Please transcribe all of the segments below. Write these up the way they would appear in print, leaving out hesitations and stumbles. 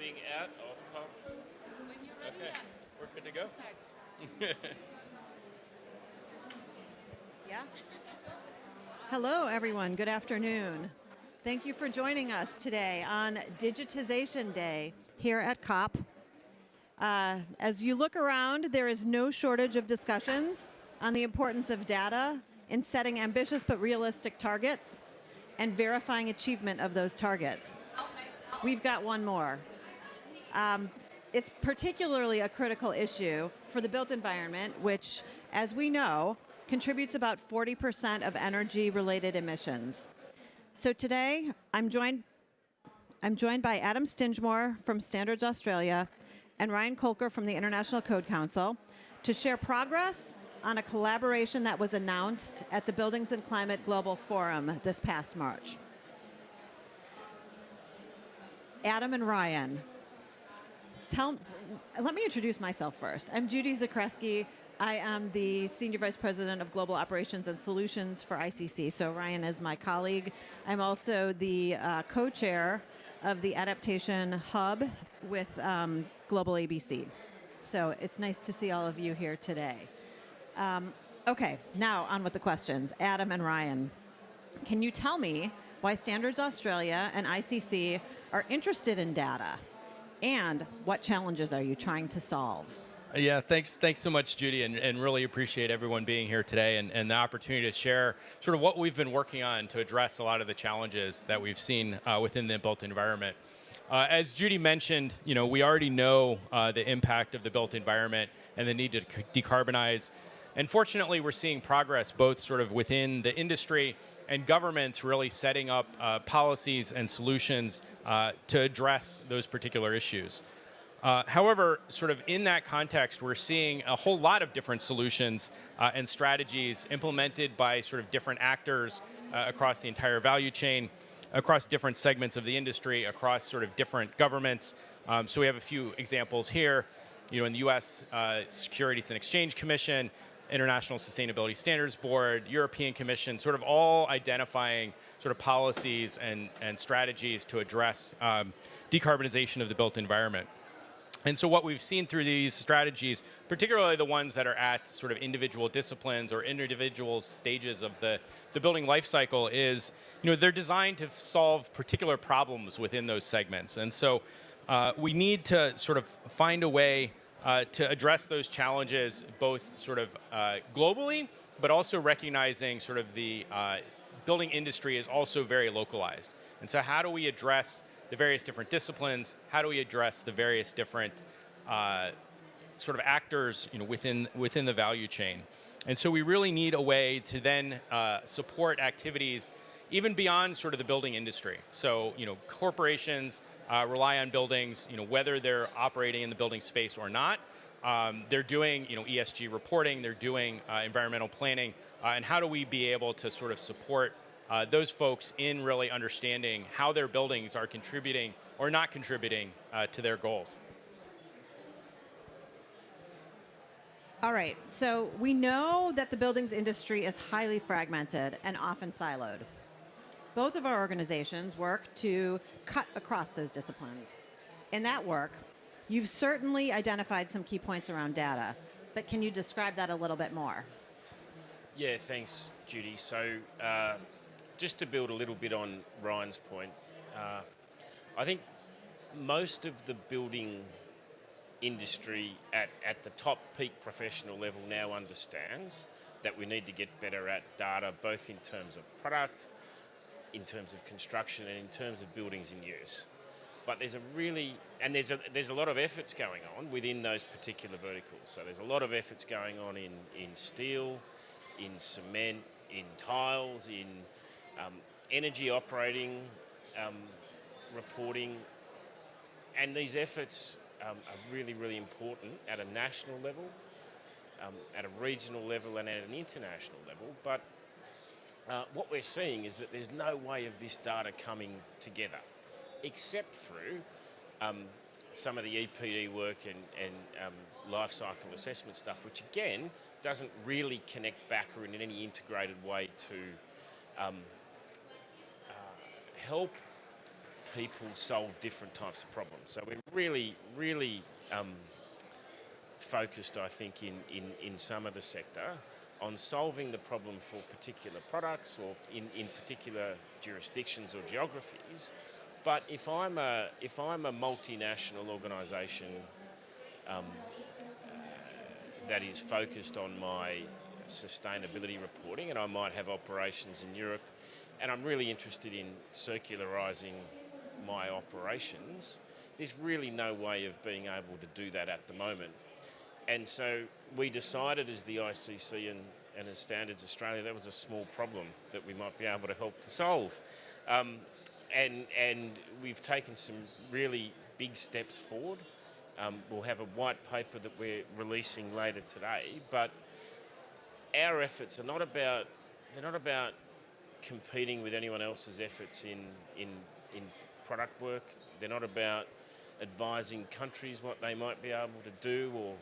Being out of COP. When you're ready, Okay, we're good to go. start. Yeah. Hello, everyone. Good afternoon. Thank you for joining us today on Digitization Day here at COP. As you look around, there is no shortage of discussions on the importance of data in setting ambitious but realistic targets and verifying achievement of those targets. We've got one more. It's particularly a critical issue for the built environment, which, as we know, contributes about 40% of energy-related emissions. So today, I'm joined by Adam Stingemore from Standards Australia and Ryan Kolker from the International Code Council to share progress on a collaboration that was announced at the Buildings and Climate Global Forum this past March. Adam and Ryan, let me introduce myself first. I'm Judy Zakreski. I am the Senior Vice President of Global Operations and Solutions for ICC. So Ryan is my colleague. I'm also the co-chair of the Adaptation Hub with Global ABC. So it's nice to see all of you here today. Okay, now on with the questions. Adam and Ryan, can you tell me why Standards Australia and ICC are interested in data? And what challenges are you trying to solve? Yeah, thanks so much, Judy, and really appreciate everyone being here today and the opportunity to share sort of what we've been working on to address a lot of the challenges that we've seen within the built environment. As Judy mentioned, we already know the impact of the built environment and the need to decarbonize. And fortunately, we're seeing progress both sort of within the industry and governments really setting up policies and solutions to address those particular issues. However, sort of in that context, we're seeing a whole lot of different solutions and strategies implemented by sort of different actors across the entire value chain, across different segments of the industry, across sort of different governments. So we have a few examples here. In the U.S. Securities and Exchange Commission, International Sustainability Standards Board, European Commission, sort of all identifying sort of policies and strategies to address decarbonization of the built environment. And so what we've seen through these strategies, particularly the ones that are at sort of individual disciplines or individual stages of the building life cycle is, they're designed to solve particular problems within those segments. And so we need to sort of find a way to address those challenges both sort of globally, but also recognizing sort of the building industry is also very localized. And so how do we address the various different disciplines? How do we address the various different sort of actors within the value chain? And so we really need a way to then support activities even beyond sort of the building industry. So corporations rely on buildings, whether they're operating in the building space or not. They're doing ESG reporting, they're doing environmental planning, and how do we be able to sort of support those folks in really understanding how their buildings are contributing or not contributing to their goals. All right, so we know that the buildings industry is highly fragmented and often siloed. Both of our organizations work to cut across those disciplines. In that work, you've certainly identified some key points around data, but can you describe that a little bit more? Yeah, thanks, Judy. So just to build a little bit on Ryan's point, I think most of the building industry at the top peak professional level now understands that we need to get better at data, both in terms of product, in terms of construction, and in terms of buildings in use. But there's a lot of efforts going on within those particular verticals. So there's a lot of efforts going on in steel, in cement, in tiles, in energy operating, reporting, and these efforts are really, really important at a national level, at a regional level, and at an international level. But what we're seeing is that there's no way of this data coming together, except through some of the EPD work and life cycle assessment stuff, which again doesn't really connect back or in any integrated way to help people solve different types of problems. So we're really, really focused, I think, in some of the sector on solving the problem for particular products or in particular jurisdictions or geographies. But if I'm a multinational organisation that is focused on my sustainability reporting, and I might have operations in Europe, and I'm really interested in circularising my operations, there's really no way of being able to do that at the moment. And so we decided as the ICC and as Standards Australia, that was a small problem that we might be able to help to solve. And we've taken some really big steps forward. We'll have a white paper that we're releasing later today, but our efforts are not about competing with anyone else's efforts in product work. They're not about advising countries what they might be able to do or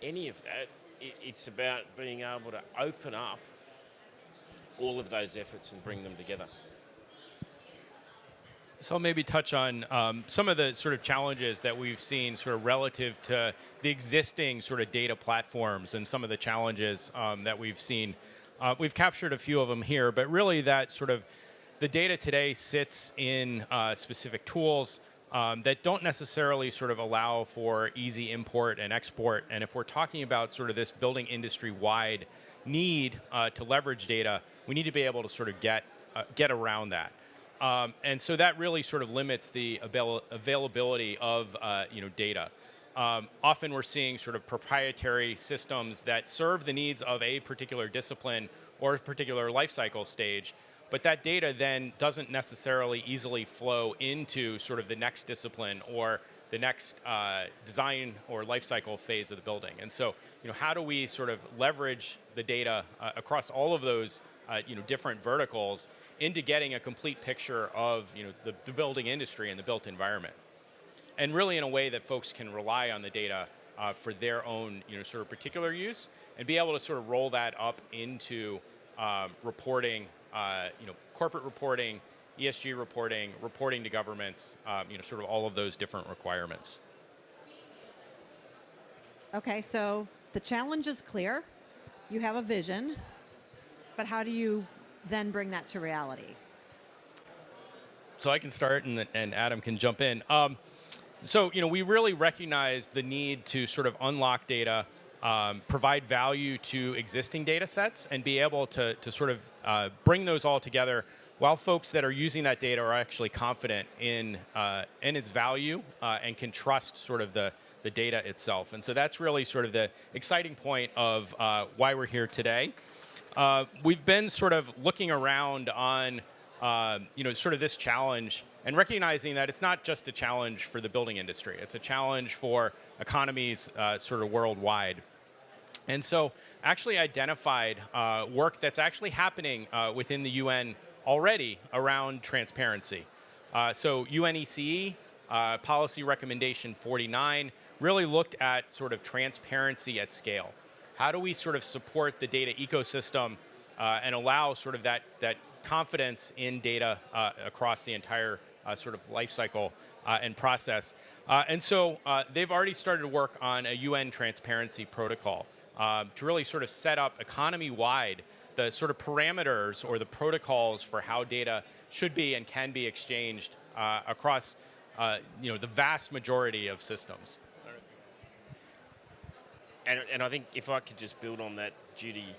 any of that. It's about being able to open up all of those efforts and bring them together. So I'll maybe touch on some of the sort of challenges that we've seen sort of relative to the existing sort of data platforms and some of the challenges that we've seen. We've captured a few of them here, but really that sort of the data today sits in specific tools that don't necessarily sort of allow for easy import and export. And if we're talking about sort of this building industry-wide need to leverage data, we need to be able to sort of get around that. And so that really sort of limits the availability of data. Often we're seeing sort of proprietary systems that serve the needs of a particular discipline or a particular life cycle stage, but that data then doesn't necessarily easily flow into sort of the next discipline or the next design or life cycle phase of the building. And so, how do we sort of leverage the data across all of those different verticals into getting a complete picture of the building industry and the built environment, and really in a way that folks can rely on the data for their own sort of particular use, and be able to sort of roll that up into reporting, corporate reporting, ESG reporting, reporting to governments, sort of all of those different requirements. Okay, so the challenge is clear. You have a vision, but how do you then bring that to reality? So I can start, and Adam can jump in. So we really recognize the need to sort of unlock data, provide value to existing data sets, and be able to sort of bring those all together while folks that are using that data are actually confident in its value and can trust sort of the data itself. And so that's really sort of the exciting point of why we're here today. We've been sort of looking around on, sort of this challenge and recognizing that it's not just a challenge for the building industry. It's a challenge for economies sort of worldwide. And so actually identified work that's actually happening within the UN already around transparency. So UNECE, Policy Recommendation 49, really looked at sort of transparency at scale. How do we sort of support the data ecosystem and allow sort of that confidence in data across the entire sort of life cycle and process? And so they've already started to work on a UN transparency protocol to really sort of set up economy-wide the sort of parameters or the protocols for how data should be and can be exchanged across the vast majority of systems. And I think if I could just build on that, Judy,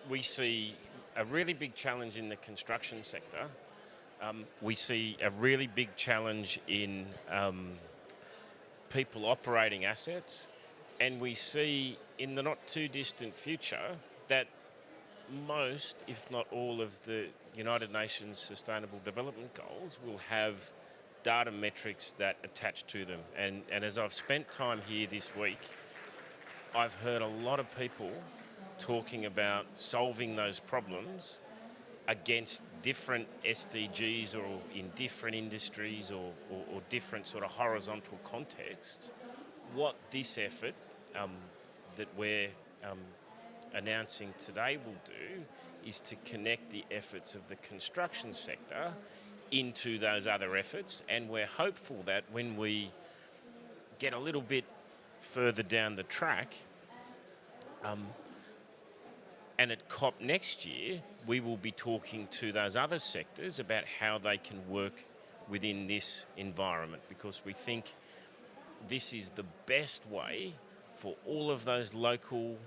we see a really big challenge in the construction sector. We see a really big challenge in people operating assets. And we see in the not too distant future that most, if not all, of the United Nations Sustainable Development Goals will have data metrics that attach to them. And as I've spent time here this week, I've heard a lot of people talking about solving those problems against different SDGs or in different industries or different sort of horizontal contexts. What this effort that we're announcing today will do is to connect the efforts of the construction sector into those other efforts, and we're hopeful that when we get a little bit further down the track, and at COP next year, we will be talking to those other sectors about how they can work within this environment, because we think this is the best way for all of those local,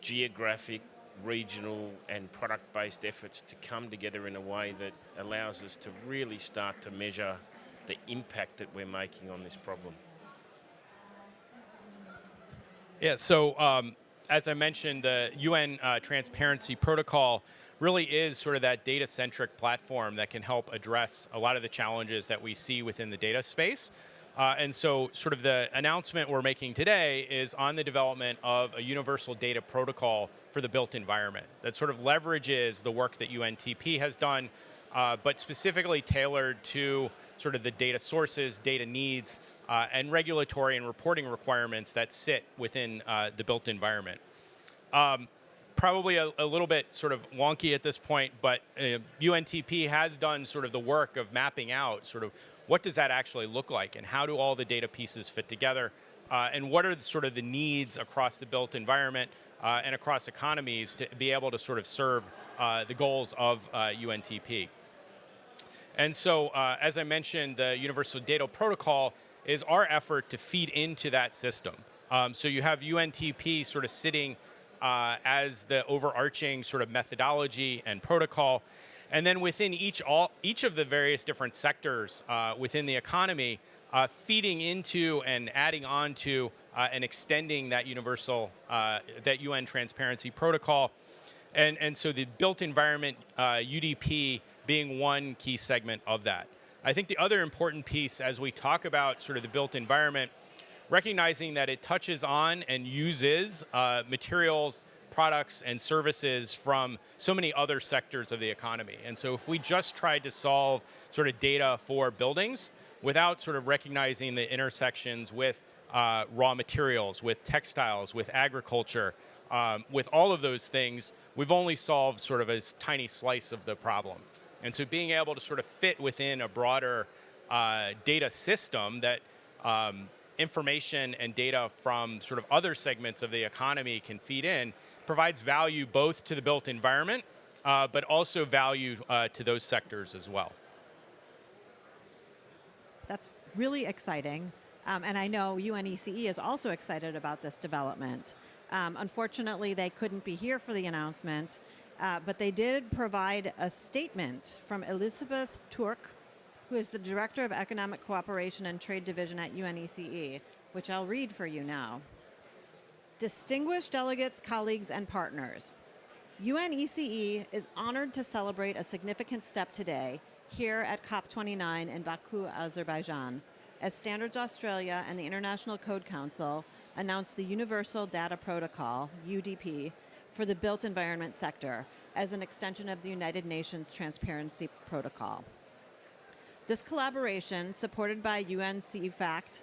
geographic, regional and product-based efforts to come together in a way that allows us to really start to measure the impact that we're making on this problem. Yeah, so as I mentioned, the UN Transparency Protocol really is sort of that data-centric platform that can help address a lot of the challenges that we see within the data space. And so sort of the announcement we're making today is on the development of a universal data protocol for the built environment that sort of leverages the work that UNTP has done, but specifically tailored to sort of the data sources, data needs, and regulatory and reporting requirements that sit within the built environment. Probably a little bit sort of wonky at this point, but UNTP has done sort of the work of mapping out sort of what does that actually look like, and how do all the data pieces fit together, and what are sort of the needs across the built environment and across economies to be able to sort of serve the goals of UNTP. And so, as I mentioned, the Universal Data Protocol is our effort to feed into that system. So you have UNTP sort of sitting as the overarching sort of methodology and protocol. And then within each of the various different sectors within the economy, feeding into and adding on to and extending that that UN Transparency Protocol. And so the built environment, UDP, being one key segment of that. I think the other important piece as we talk about sort of the built environment, recognizing that it touches on and uses materials, products, and services from so many other sectors of the economy. And so if we just tried to solve sort of data for buildings without sort of recognizing the intersections with raw materials, with textiles, with agriculture, with all of those things, we've only solved sort of a tiny slice of the problem. And so being able to sort of fit within a broader data system that information and data from sort of other segments of the economy can feed in provides value both to the built environment, but also value to those sectors as well. That's really exciting. And I know UNECE is also excited about this development. Unfortunately, they couldn't be here for the announcement, but they did provide a statement from Elizabeth Turk, who is the Director of Economic Cooperation and Trade Division at UNECE, which I'll read for you now. Distinguished delegates, colleagues, and partners, UNECE is honored to celebrate a significant step today here at COP29 in Baku, Azerbaijan, as Standards Australia and the International Code Council announced the Universal Data Protocol, UDP, for the built environment sector as an extension of the United Nations Transparency Protocol. This collaboration, supported by UNCEFACT,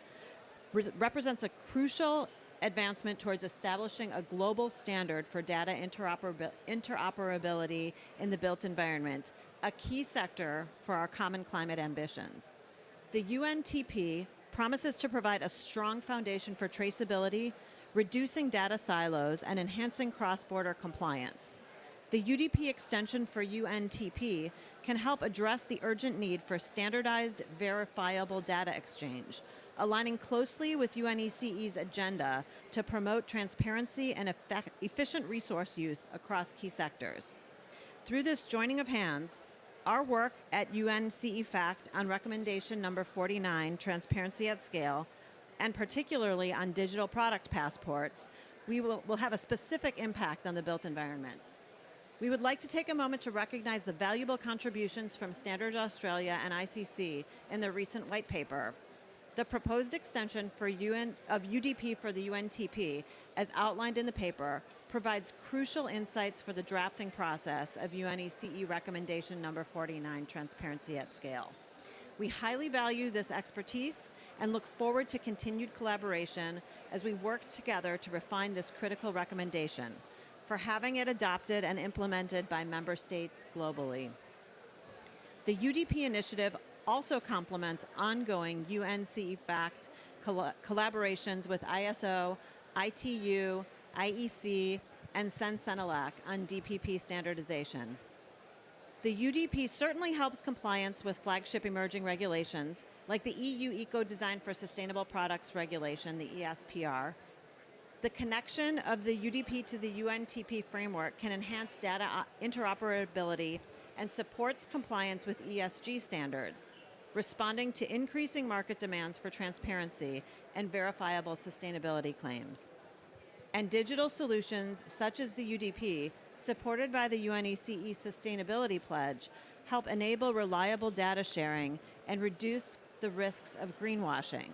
represents a crucial advancement towards establishing a global standard for data interoperability in the built environment, a key sector for our common climate ambitions. The UNTP promises to provide a strong foundation for traceability, reducing data silos, and enhancing cross-border compliance. The UDP extension for UNTP can help address the urgent need for standardized, verifiable data exchange, aligning closely with UNECE's agenda to promote transparency and efficient resource use across key sectors. Through this joining of hands, our work at UNCEFACT on recommendation number 49, Transparency at Scale, and particularly on digital product passports, will have a specific impact on the built environment. We would like to take a moment to recognize the valuable contributions from Standards Australia and ICC in the recent white paper. The proposed extension of UDP for the UNTP, as outlined in the paper, provides crucial insights for the drafting process of UNECE recommendation number 49, Transparency at Scale. We highly value this expertise and look forward to continued collaboration as we work together to refine this critical recommendation, for having it adopted and implemented by member states globally. The UDP initiative also complements ongoing UNCE-FACT collaborations with ISO, ITU, IEC, and CEN-CENELAC on DPP standardization. The UDP certainly helps compliance with flagship emerging regulations, like the EU Eco-Design for Sustainable Products Regulation, the ESPR. The connection of the UDP to the UNTP framework can enhance data interoperability and supports compliance with ESG standards, responding to increasing market demands for transparency and verifiable sustainability claims. And digital solutions such as the UDP, supported by the UNECE Sustainability Pledge, help enable reliable data sharing and reduce the risks of greenwashing.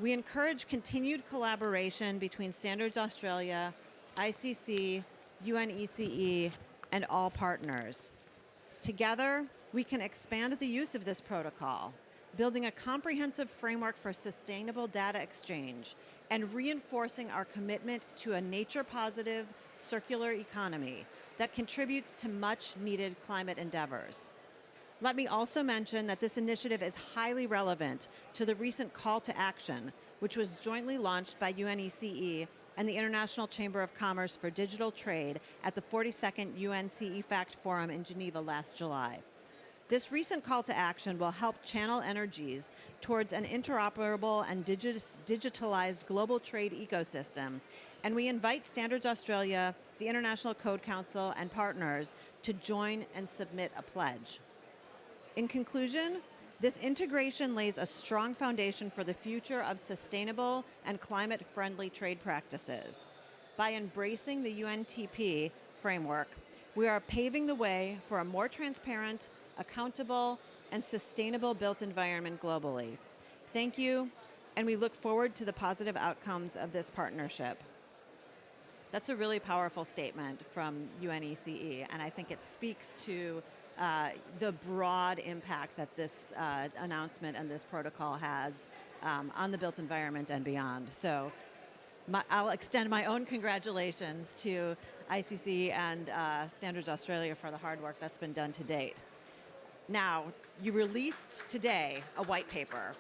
We encourage continued collaboration between Standards Australia, ICC, UNECE, and all partners. Together, we can expand the use of this protocol, building a comprehensive framework for sustainable data exchange and reinforcing our commitment to a nature-positive, circular economy that contributes to much-needed climate endeavors. Let me also mention that this initiative is highly relevant to the recent call to action, which was jointly launched by UNECE and the International Chamber of Commerce for Digital Trade at the 42nd UNCE-FACT Forum in Geneva last July. This recent call to action will help channel energies towards an interoperable and digitalized global trade ecosystem, and we invite Standards Australia, the International Code Council, and partners to join and submit a pledge. In conclusion, this integration lays a strong foundation for the future of sustainable and climate-friendly trade practices. By embracing the UNTP framework, we are paving the way for a more transparent, accountable, and sustainable built environment globally. Thank you, and we look forward to the positive outcomes of this partnership. That's a really powerful statement from UNECE, and I think it speaks to the broad impact that this announcement and this protocol has on the built environment and beyond. So I'll extend my own congratulations to ICC and Standards Australia for the hard work that's been done to date. Now, you released today a white paper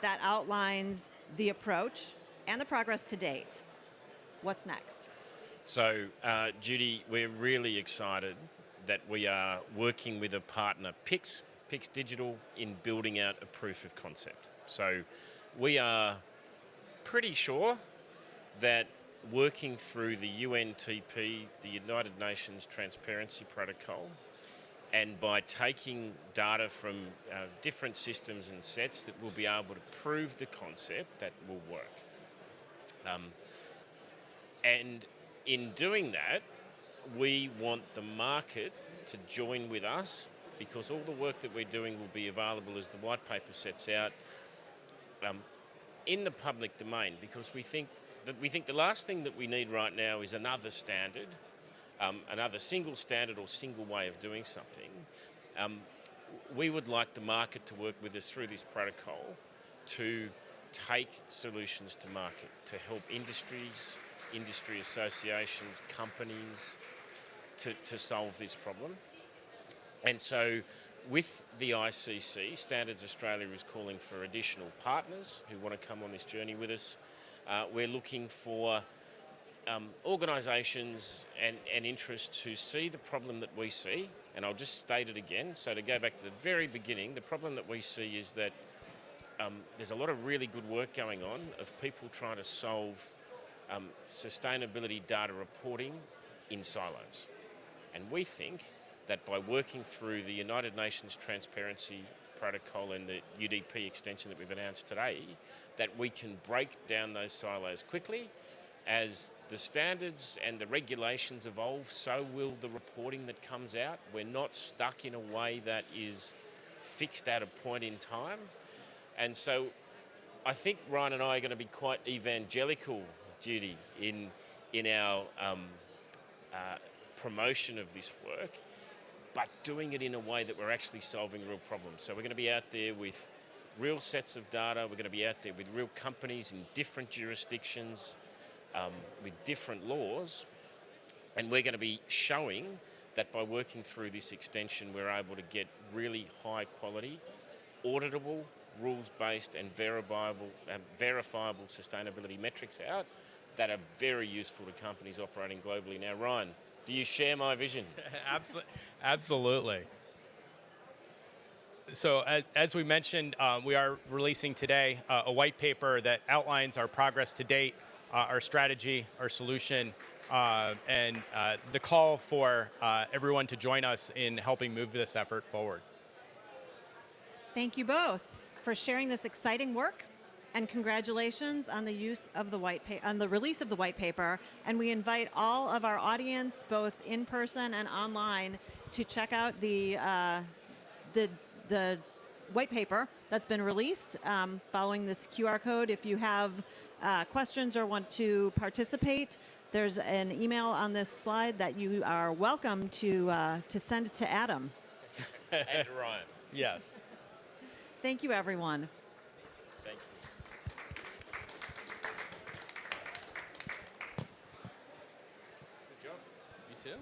that outlines the approach and the progress to date. What's next? So, Judy, we're really excited that we are working with a partner, Pix Digital, in building out a proof of concept. So we are pretty sure that working through the UNTP, the United Nations Transparency Protocol, and by taking data from different systems and sets, that we'll be able to prove the concept that will work. And in doing that, we want the market to join with us, because all the work that we're doing will be available, as the white paper sets out, in the public domain, because we think the last thing that we need right now is another standard, another single standard or single way of doing something. We would like the market to work with us through this protocol to take solutions to market, to help industries, industry associations, companies to solve this problem. And so with the ICC, Standards Australia is calling for additional partners who want to come on this journey with us. We're looking for organisations and interests who see the problem that we see, and I'll just state it again. So to go back to the very beginning, the problem that we see is that there's a lot of really good work going on of people trying to solve sustainability data reporting in silos. And we think that by working through the United Nations Transparency Protocol and the UDP extension that we've announced today, that we can break down those silos quickly. As the standards and the regulations evolve, so will the reporting that comes out. We're not stuck in a way that is fixed at a point in time. And so I think Ryan and I are going to be quite evangelical, Judy, in our promotion of this work, but doing it in a way that we're actually solving real problems. So we're going to be out there with real sets of data. We're going to be out there with real companies in different jurisdictions, with different laws, and we're going to be showing that by working through this extension, we're able to get really high quality, auditable, rules-based and verifiable sustainability metrics out that are very useful to companies operating globally. Now, Ryan, do you share my vision? Absolutely. So as we mentioned, we are releasing today a white paper that outlines our progress to date, our strategy, our solution, and the call for everyone to join us in helping move this effort forward. Thank you both for sharing this exciting work, and congratulations on the use of the on the release of the white paper. And we invite all of our audience, both in person and online, to check out the white paper that's been released following this QR code. If you have questions or want to participate, there's an email on this slide that you are welcome to send to Adam. And Ryan. Yes. Thank you, everyone. Thank you. Good job. You too?